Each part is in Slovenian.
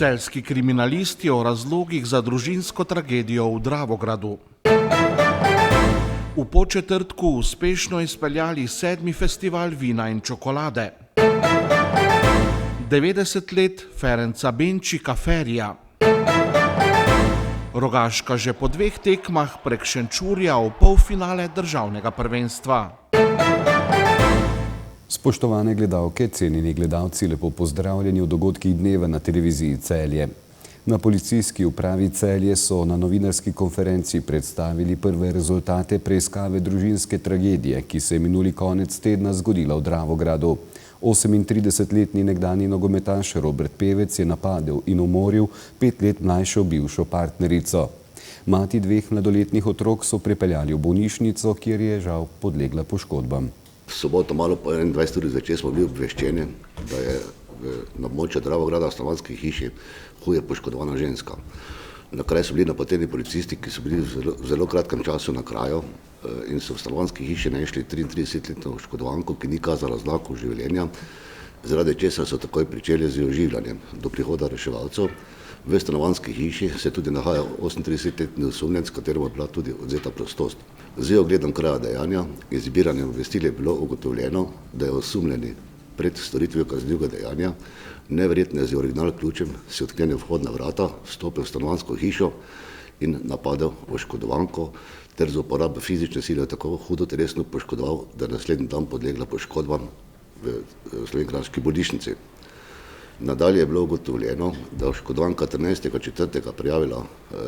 Celjski kriminalisti o razlogih za družinsko tragedijo v Dravogradu. V Podčetrtku uspešno izpeljali 7. festival vina in čokolade. 90 let Ferenca Benčika Ferija. Rogaška že po 2 tekmah prek Šenčurja v polfinale državnega prvenstva. Spoštovane gledalke, cenjeni gledalci, lepo pozdravljeni v dogodkih dneva na televiziji Celje. Na policijski upravi Celje so na novinarski konferenci predstavili prve rezultate preiskave družinske tragedije, ki se je minuli konec tedna zgodila v Dravogradu. 38-letni nekdanji nogometaš Robert Pevec je napadel in umoril 5 let mlajšo bivšo partnerico. Mati 2 mladoletnih otrok so pripeljali v bolnišnico, kjer je žal podlegla poškodbam. V soboto malo po 21 uri zvečer smo bili obveščeni, da je na območju Dravograda v stanovanjski hiši huje poškodovana ženska. Na kraju so bili napoteni policisti, ki so bili v zelo kratkem času na kraju in so v stanovanjski hiši našli 33-letno oškodovanko, ki ni kazala znakov življenja, zaradi česar so takoj pričeli z oživljanjem. Do prihoda reševalcev v stanovanjski hiši se tudi nahaja 38-letni osumljenec, kateremu je bila tudi odvzeta prostost. Z ogledom kraja dejanja in zbiranjem obvestil je bilo ugotovljeno, da je osumljeni pred storitvijo kaznivega dejanja, neverjetno z original ključem si odklenil vhodna vrata, vstopil v stanovanjsko hišo in napadel oškodovanko ter z uporabo fizične sile tako hudo telesno poškodoval, da je naslednji dan podlegla poškodbam v slovenjgraški bolnišnici. Nadalje je bilo ugotovljeno, da je oškodovanka 13.4. prijavila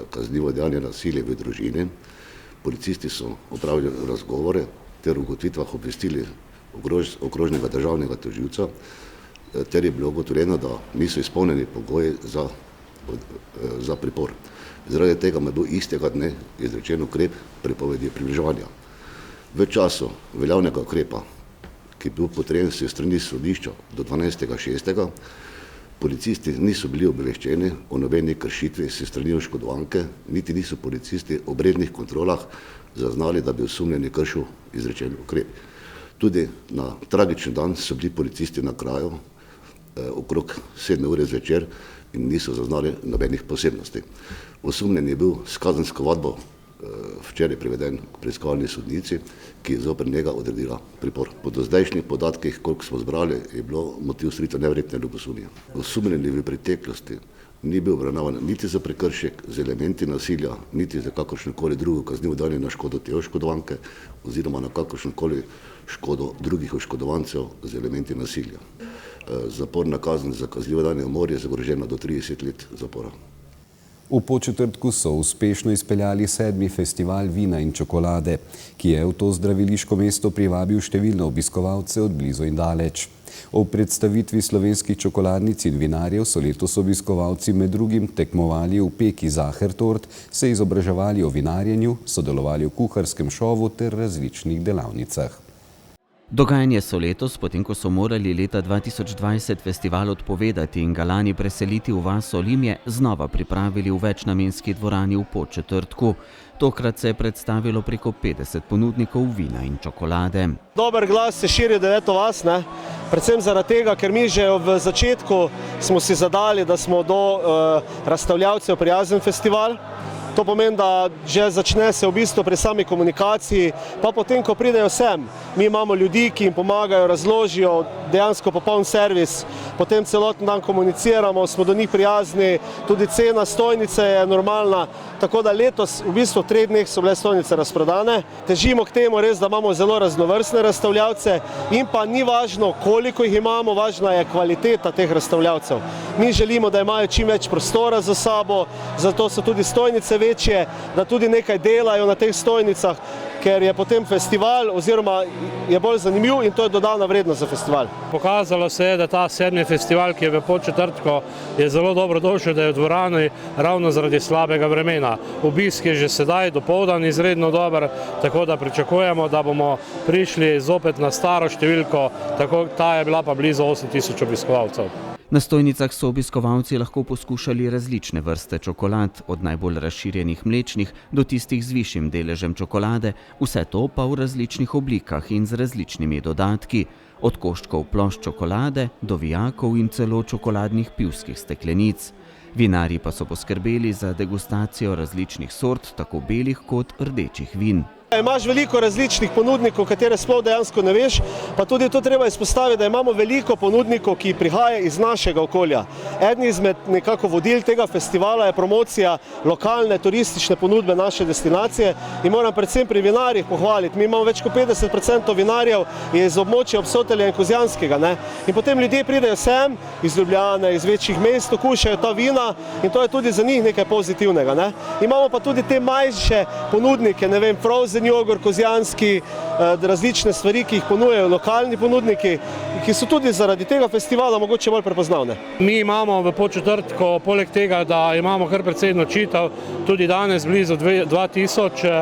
kaznivo dejanje nasilja v družini. Policisti so opravili razgovore ter v ugotovitvah obvestili okrožnega državnega tožilca, ter je bilo ugotovljeno, da niso izpolnjeni pogoji za pripor. Zaradi tega je bil istega dne izrečen ukrep prepovedi približevanja. V času veljavnega ukrepa, ki je bil potrjen s strani sodišča do 12.6., policisti niso bili obveščeni o nobeni kršitvi s strani oškodovanke, niti niso policisti ob rednih kontrolah zaznali, da bi osumljeni kršil izrečen ukrep. Tudi na tragični dan so bili policisti na kraju okrog 7 ure zvečer in niso zaznali nobenih posebnosti. Osumljeni je bil s kazensko ovadbo včeraj priveden k preiskovalni sodnici, ki je zoper njega odredila pripor. Po dozdajšnjih podatkih, koliko smo zbrali, je bilo motiv storitve neverjetne ljubosumje. Osumljeni v preteklosti ni bil obravnavan niti za prekršek z elementi nasilja, niti za kakršnokoli drugo kaznivo dejanje na škodo te oškodovanke oziroma na kakršnokoli škodo drugih oškodovancev z elementi nasilja. Zaporna kazen za kaznivo dejanje umor je zagrožena do 30 let zapora. V Podčetrtku so uspešno izpeljali 7. festival vina in čokolade, ki je v to zdraviliško mesto privabil številne obiskovalce od blizu in daleč. Ob predstavitvi slovenskih čokoladnic in vinarjev so letos obiskovalci med drugim tekmovali v peki Zahertort, se izobraževali o vinarjenju, sodelovali v kuharskem šovu ter različnih delavnicah. Dogajanje so letos, potem ko so morali leta 2020 festival odpovedati in ga lani preseliti v vas Olimje, znova pripravili v večnamenski dvorani v Podčetrtku. Tokrat se je predstavilo preko 50 ponudnikov vina in čokolade. Dober glas se širi v 9. vas, predvsem zaradi tega, ker mi že v začetku smo si zadali, da smo do razstavljavcev prijazen festival. To pomeni, da že začne se v bistvu pri sami komunikaciji, pa potem, ko pridejo sem, mi imamo ljudi, ki jim pomagajo, razložijo dejansko popoln servis, potem celoten dan komuniciramo, smo do njih prijazni, tudi cena stojnice je normalna, tako da letos v bistvu v 3 dneh so bile stojnice razprodane. Težimo k temu res, da imamo zelo raznovrstne razstavljavce in pa ni važno, koliko jih imamo, važna je kvaliteta teh razstavljavcev. Mi želimo, da imajo čim več prostora za sabo, zato so tudi stojnice večje, da tudi nekaj delajo na teh stojnicah, ker je potem festival oziroma je bolj zanimiv in to je dodana vrednost za festival. Pokazalo se je, da ta 7. festival, ki je v Podčetrtku, je zelo dobro došel, da je v dvorani ravno zaradi slabega vremena. Obisk je že sedaj dopoldan izredno dober, tako da pričakujemo, da bomo prišli zopet na staro številko, tako ta je bila pa blizu 8000 obiskovalcev. Na stojnicah so obiskovalci lahko poskušali različne vrste čokolad, od najbolj razširjenih mlečnih do tistih z višjim deležem čokolade, vse to pa v različnih oblikah in z različnimi dodatki, od koščkov plošč čokolade do vijakov in celo čokoladnih pivskih steklenic. Vinarji pa so poskrbeli za degustacijo različnih sort, tako belih kot rdečih vin. Imaš veliko različnih ponudnikov, katere sploh dejansko ne veš, pa tudi to treba izpostaviti, da imamo veliko ponudnikov, ki prihaja iz našega okolja. Eden izmed nekako vodil tega festivala je promocija lokalne turistične ponudbe naše destinacije in moram predvsem pri vinarjih pohvaliti. Mi imamo več kot 50% vinarjev iz območja Obsotelja in Kozjanskega, ne? In potem ljudje pridejo sem, iz Ljubljane, iz večjih mest, okušajo ta vina in to je tudi za njih nekaj pozitivnega, ne? Imamo pa tudi te manjše ponudnike, ne vem, frozen jogurt, kozjanski, različne stvari, ki jih ponujajo lokalni ponudniki, ki so tudi zaradi tega festivala mogoče bolj prepoznavne. Mi imamo v Podčetrtku, poleg tega, da imamo kar precej nočitev, tudi danes blizu 2000,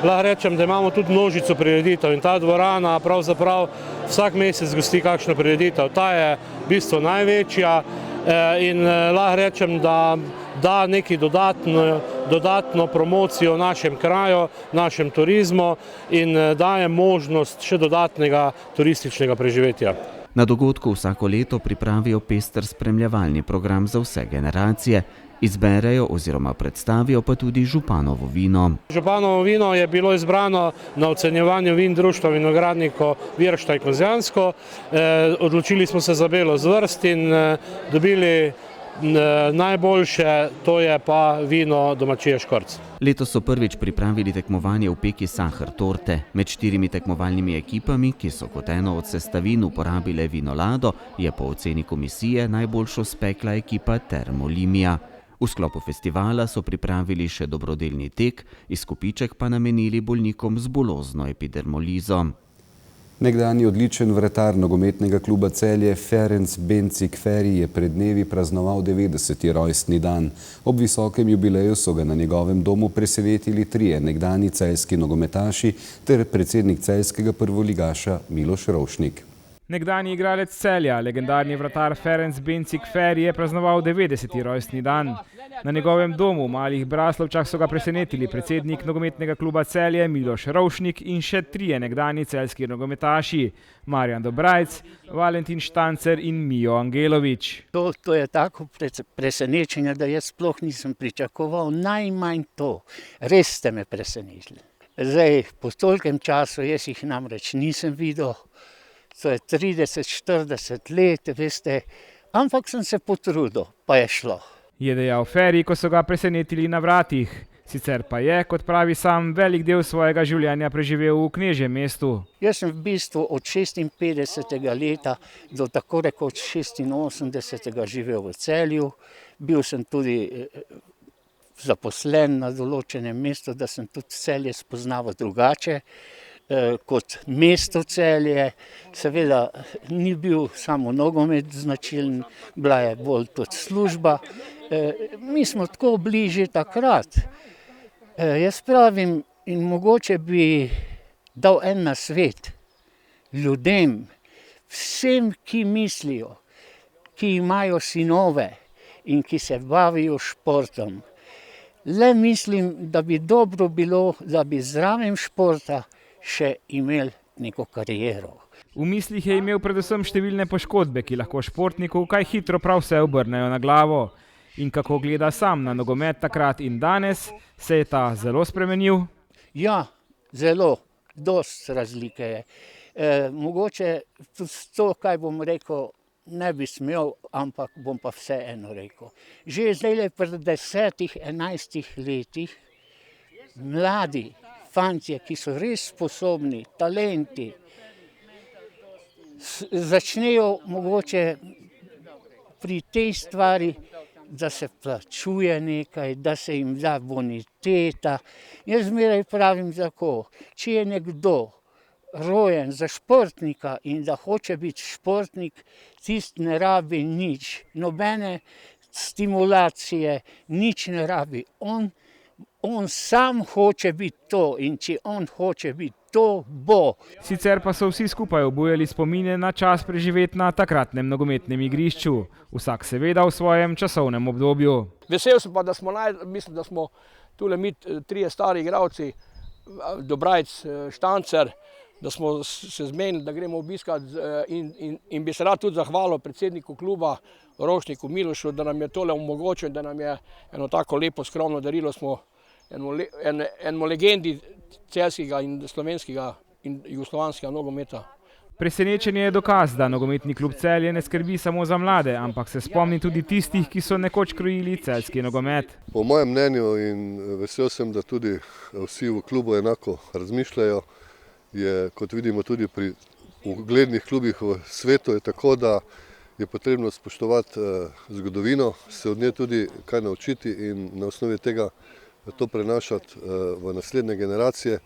lahko rečem, da imamo tudi množico prireditev in ta dvorana pravzaprav vsak mesec gosti kakšno prireditev. Ta je v bistvu največja in lahko rečem, da neki dodatno promocijo našem kraju, našem turizmu in daje možnost še dodatnega turističnega preživetja. Na dogodku vsako leto pripravijo pester spremljevalni program za vse generacije, izberejo oziroma predstavijo pa tudi županovo vino. Županovo vino je bilo izbrano na ocenjevanju vin društva vinogradnikov Viršta in Kozjansko. Odločili smo se za belo zvrst in dobili najboljše, to je pa vino domačije Škorc. Letos so prvič pripravili tekmovanje v peki sahar torte. Med 4 tekmovalnimi ekipami, ki so kot eno od sestavin uporabile vinolado, je po oceni komisije najboljšo spekla ekipa Termolimija. V sklopu festivala so pripravili še dobrodelni tek, izkupiček pa namenili bolnikom z bulozno epidermolizo. Nekdanji odličen vratar nogometnega kluba Celje Ferenc Bencik Feri je pred dnevi praznoval 90. rojstni dan. Ob visokem jubileju so ga na njegovem domu presenetili 3 nekdanji celjski nogometaši ter predsednik celjskega prvoligaša Miloš Rovšnik. Nekdanji igralec Celja, legendarni vratar Ferenc Bencik Feri je praznoval 90. rojstni dan. Na njegovem domu v Malih Braslovčah so ga presenetili predsednik nogometnega kluba Celje Miloš Rovšnik in še 3 nekdanji celjski nogometaši, Marjan Dobrajc, Valentin Štancer in Mijo Angelovič. To je tako presenečenje, da jaz sploh nisem pričakoval, najmanj to. Res ste me presenetili. Zdaj, po tolkem času jaz jih namreč nisem videl. To je 30-40 let, veste, ampak sem se potrudil, pa je šlo. Je dejal Feri, ko so ga presenetili na vratih. Sicer pa je, kot pravi sam, velik del svojega življenja preživel v Knežjem mestu. Jaz sem v bistvu od 56. leta do tako rekoč 86. živel v Celju. Bil sem tudi zaposlen na določenem mestu, da sem tudi Celje spoznaval drugače kot mesto Celje. Seveda ni bil samo nogomet značilen, bila je bolj tudi služba. Mi smo tako bližje takrat. Jaz pravim, in mogoče bi dal en nasvet ljudem, vsem, ki mislijo, ki imajo sinove in ki se bavijo športom. Le mislim, da bi dobro bilo, da bi zraven športa še imel neko kariero. V mislih je imel predvsem številne poškodbe, ki lahko športniku kaj hitro prav vse obrnejo na glavo. In kako gleda sam na nogomet takrat in danes, se je ta zelo spremenil? Ja, zelo, dosti razlike je. Mogoče to, kaj bom rekel, ne bi smel, ampak bom pa vseeno rekel. Že zdaj pred 10-11 letih mladi fantje, ki so res sposobni, talenti, začnejo mogoče pri tej stvari, da se plačuje nekaj, da se jim da boniteta. Jaz zmeraj pravim tako, če je nekdo rojen za športnika in da hoče biti športnik, tisti ne rabi nič, nobene stimulacije, nič ne rabi. On sam hoče biti to in če on hoče biti to, bo. Sicer pa so vsi skupaj obujali spomine na čas preživeti na takratnem nogometnem igrišču. Vsak seveda v svojem časovnem obdobju. Vesel sem pa, da smo, mislim, da smo tule mi 3 stari igralci, Dobrajc, Štancer, da smo se zmenili, da gremo obiskat in bi se rad tudi zahvalil predsedniku kluba Rošniku Milošu, da nam je tole omogočil, da nam je eno tako lepo skromno darilo smo enemu legendi celjskega in slovenskega in jugoslovanskega nogometa. Presenečenje je dokaz, da nogometni klub Celje ne skrbi samo za mlade, ampak se spomni tudi tistih, ki so nekoč krojili celjski nogomet. Po mojem mnenju in vesel sem, da tudi vsi v klubu enako razmišljajo, je, kot vidimo tudi pri uglednih klubih v svetu, je tako, da je potrebno spoštovati zgodovino, se od nje tudi kaj naučiti in na osnovi tega to prenašati v naslednje generacije.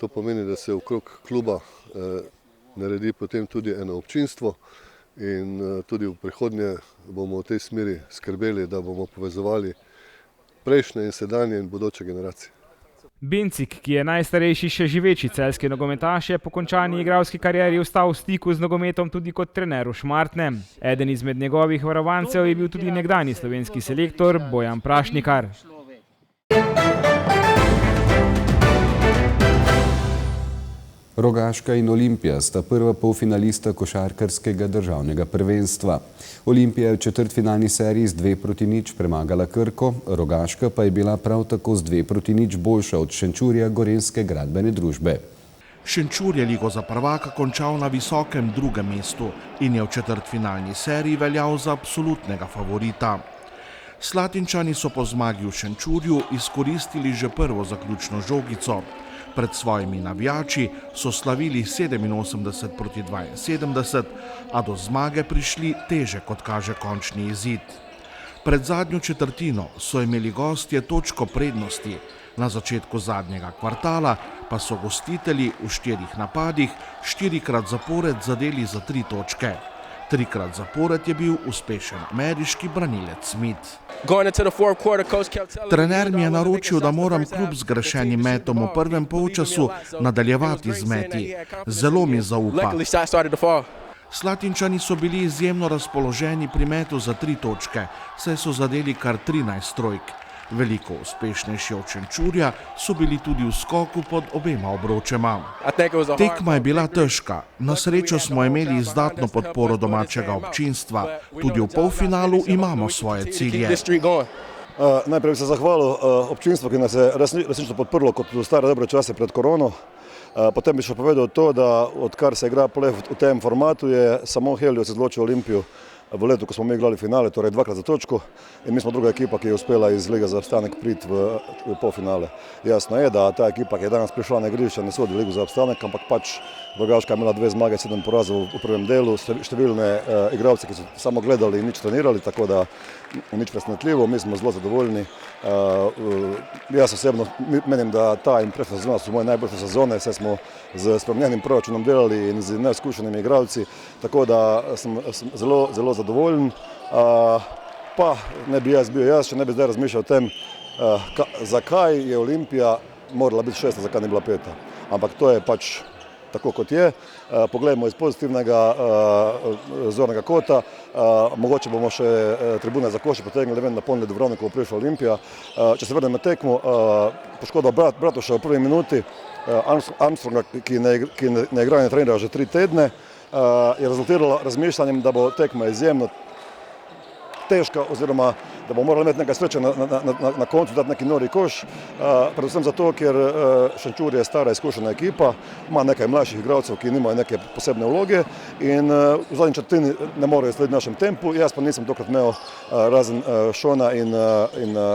To pomeni, da se okrog kluba naredi potem tudi eno občinstvo in tudi v prihodnje bomo v tej smeri skrbeli, da bomo povezovali prejšnje in sedanje in bodoče generacije. Bencik, ki je najstarejši še živeči celjski nogometaš, je po končani igralski karieri ostal v stiku z nogometom tudi kot trener v Šmartnem. Eden izmed njegovih varovancev je bil tudi nekdanji slovenski selektor Bojan Prašnikar. Rogaška in Olimpija sta prva polfinalista košarkarskega državnega prvenstva. Olimpija je v četrtfinalni seriji z 2:0 premagala Krko, Rogaška pa je bila prav tako z 2:0 boljša od Šenčurja Gorenjske gradbene družbe. Šenčur je ligo za prvaka končal na visokem drugem mestu in je v četrtfinalni seriji veljal za absolutnega favorita. Slatinčani so po zmagi v Šenčurju izkoristili že prvo zaključno žogico. Pred svojimi navijači so slavili 87-72, a do zmage prišli teže, kot kaže končni izid. Pred zadnjo četrtino so imeli gostje točko prednosti, na začetku zadnjega kvartala pa so gostitelji v 4 napadih 4krat zapored zadeli za 3 točke. 3krat zapored je bil uspešen ameriški branilec Smith. Trener mi je naročil, da moram kljub zgrešenim metom v prvem polčasu nadaljevati z meti. Zelo mi zaupa. Slatinčani so bili izjemno razpoloženi pri metu za 3 točke, saj so zadeli kar 13 trojk. Veliko uspešnejši od Šenčurja so bili tudi v skoku pod obema obročema. Tekma je bila težka. Na srečo smo imeli izdatno podporo domačega občinstva. Tudi v polfinalu imamo svoje cilje. Najprej bi se zahvalil občinstvu, ki nas je resnično podprlo kot v stare dobre čase pred korono. Potem bi še povedal to, da odkar se igra v tem formatu, je samo Helios izločil Olimpijo v letu, ko smo mi igrali finale, torej 2krat za točko, in mi smo druga ekipa, ki je uspela iz lige za obstanek priti v polfinale. Jasno je, da ta ekipa, ki je danes prišla na igrišče, ne sodi v ligo za obstanek, ampak pač Rogaška je imela 2 zmage, 7 porazov v prvem delu, številne igralce, ki so samo gledali in nič trenirali, tako da nič presenetljivo, mi smo zelo zadovoljni. Jaz osebno menim, da ta in prejšnja sezona so moje najboljše sezone, saj smo z spremenjenim proračunom delali in z neizkušenimi igralci, tako da sem zelo zadovoljen. Pa ne bi jaz bil jaz, če ne bi zdaj razmišljal o tem, zakaj je Olimpija morala biti 6., zakaj ni bila 5. Ampak to je pač tako, kot je. Poglejmo iz pozitivnega zornega kota. Mogoče bomo še tribune za koši potegnili ven, napolnili Dubrovnik, ko bo prišla Olimpija. Če se vrnem na tekmo, poškodba Bratuša v prvi minuti, Armstronga, ki ne igra in ne trenira že 3 tedne, je rezultiralo razmišljanjem, da bo tekma izjemno težka, oziroma da bo morala imeti nekaj sreče na koncu, dati neki nori koš, predvsem zato, ker Šenčur je stara izkušena ekipa, ima nekaj mlajših igralcev, ki nimajo neke posebne vloge in v zadnji četrtini ne morejo slediti našem tempu. Jaz pa nisem tokrat imel razen Šona in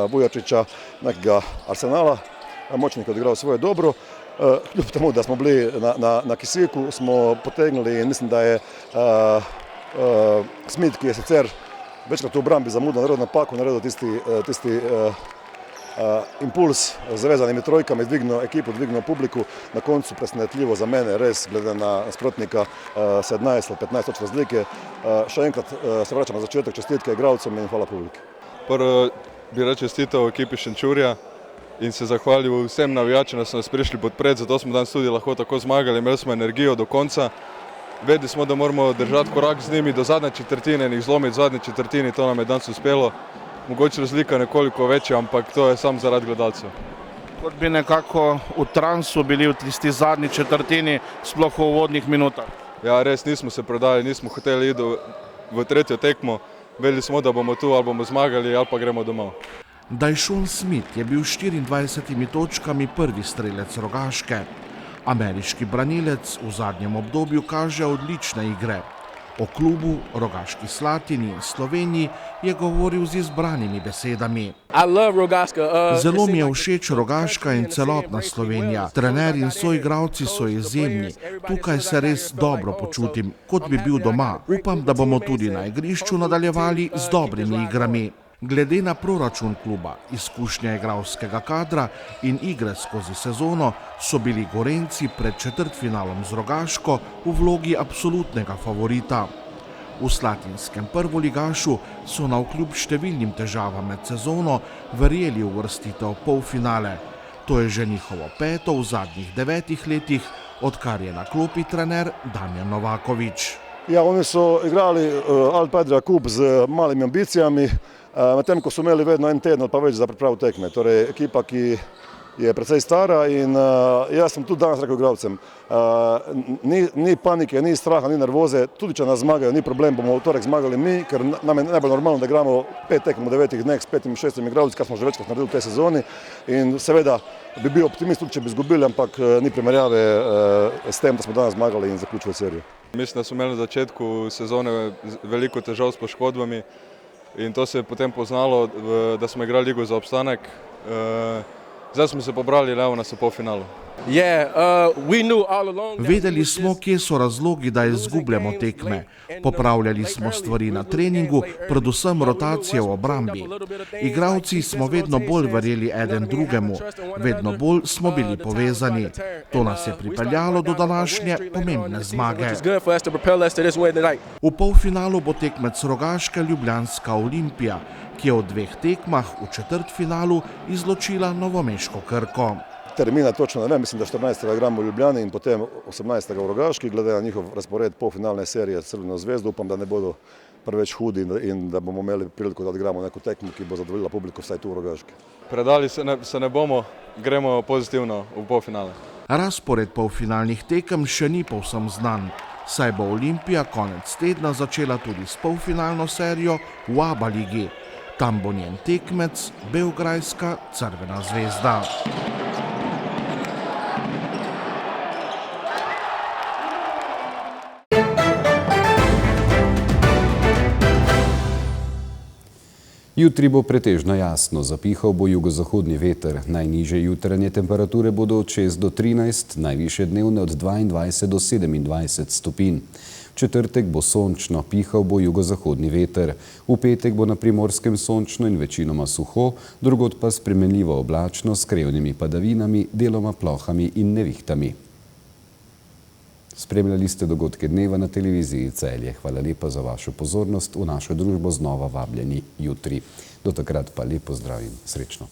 Vujačiča nekega arsenala, močnik je odigral svoje dobro. Kljub temu, da smo bili na kisiku, smo potegnili in mislim, da je Smith, ki je sicer večkrat v obrambi zamudil naredil napako, naredil tisti impuls z vezanimi trojkami, dvignil ekipo, dvignil publiku, na koncu presenetljivo za mene, res glede na nasprotnika 17 ali 15 točk razlike. Še enkrat se vračam na začetek, čestitke igralcem in hvala publiki. Prvo bi rad čestital ekipi Šenčurja in se zahvalil vsem navijačem, da so nas prišli podpret, zato smo danes tudi lahko tako zmagali, imeli smo energijo do konca. Vedeli smo, da moramo držati korak z njimi do zadnje četrtine in jih zlomiti v zadnji četrtini, to nam je danes uspelo. Mogoče razlika nekoliko večja, ampak to je samo zaradi gledalcev. Kot bi nekako v transu bili v tisti zadnji četrtini, sploh v uvodnih minutah. Ja, res nismo se prodali, nismo hoteli iti v tretjo tekmo. vedeli smo, da bomo tu ali bomo zmagali ali pa gremo domov. Dajšon Smith je bil s 24 točkami prvi strelec Rogaške. Ameriški branilec v zadnjem obdobju kaže odlične igre. O klubu, Rogaški Slatini in Sloveniji je govoril z izbranimi besedami. Zelo mi je všeč Rogaška in celotna Slovenija. Trener in soigralci so izjemni. Tukaj se res dobro počutim, kot bi bil doma. Upam, da bomo tudi na igrišču nadaljevali z dobrimi igrami. Glede na proračun kluba, izkušnje igralskega kadra in igre skozi sezono so bili Gorenjci pred četrtfinalom z Rogaško v vlogi absolutnega favorita. V slatinskem prvoligašu so navkljub številnim težavam med sezono verjeli v uvrstitev polfinale. To je že njihovo peto v zadnjih 9 letih, odkar je na klopi trener Damjan Novaković. Ja, oni so igrali Alp-Adria Cup z malimi ambicijami, medtem ko so imeli vedno en teden pa več za pripravo tekme. Torej ekipa, ki je precej stara in jaz sem tudi danes rekel igralcem, ni panike, ni straha, ni nervoze, tudi če nas zmagajo, ni problem, bomo v torek zmagali mi, ker nam je najbolj normalno, da igramo 5 tekem v 9 dneh s 5-6 igralci, kar smo že večkrat naredili v tej sezoni in seveda bi bil optimist tudi, če bi izgubili, ampak ni primerjave s tem, da smo danes zmagali in zaključili serijo. Mislim, da smo imeli na začetku sezone veliko težav s poškodbami in to se je potem poznalo, da smo igrali ligo za obstanek. Zdaj smo se pobrali, levo nas v polfinalu. Vedeli smo, kje so razlogi, da izgubljamo tekme. Popravljali smo stvari na treningu, predvsem rotacije v obrambi. Igralci smo vedno bolj verjeli eden drugemu, vedno bolj smo bili povezani. To nas je pripeljalo do današnje pomembne zmage. V polfinalu bo tekmec Rogaške Ljubljanska Olimpija, ki je v 2 tekmah v četrtfinalu izločila novomeško Krko. Termina točno ne vem, mislim, da 14. igramo v Ljubljani in potem 18. v Rogaški, glede na njihov razpored polfinalne serije s Crveno zvezdo, upam, da ne bodo preveč hudi in da bomo imeli priliko, da odigramo neko tekmo, ki bo zadovoljila publiko vsaj tu v Rogaški. Predali se ne bomo, gremo pozitivno v polfinale. Razpored polfinalnih tekem še ni povsem znan, saj bo Olimpija konec tedna začela tudi s polfinalno serijo v ABA ligi. Tam bo njen tekmec beograjska Crvena zvezda. Jutri bo pretežno jasno, zapihal bo jugozahodni veter. Najnižje jutranje temperature bodo od 6 do 13, najvišje dnevne od 22 do 27 stopinj. V četrtek bo sončno, pihal bo jugozahodni veter. V petek bo na Primorskem sončno in večinoma suho, drugod pa spremenljivo oblačno s krevnimi padavinami, deloma plohami in nevihtami. Spremljali ste dogodke dneva na televiziji Celje. Hvala lepa za vašo pozornost. V našo družbo znova vabljeni jutri. Do takrat pa lep pozdrav in srečno.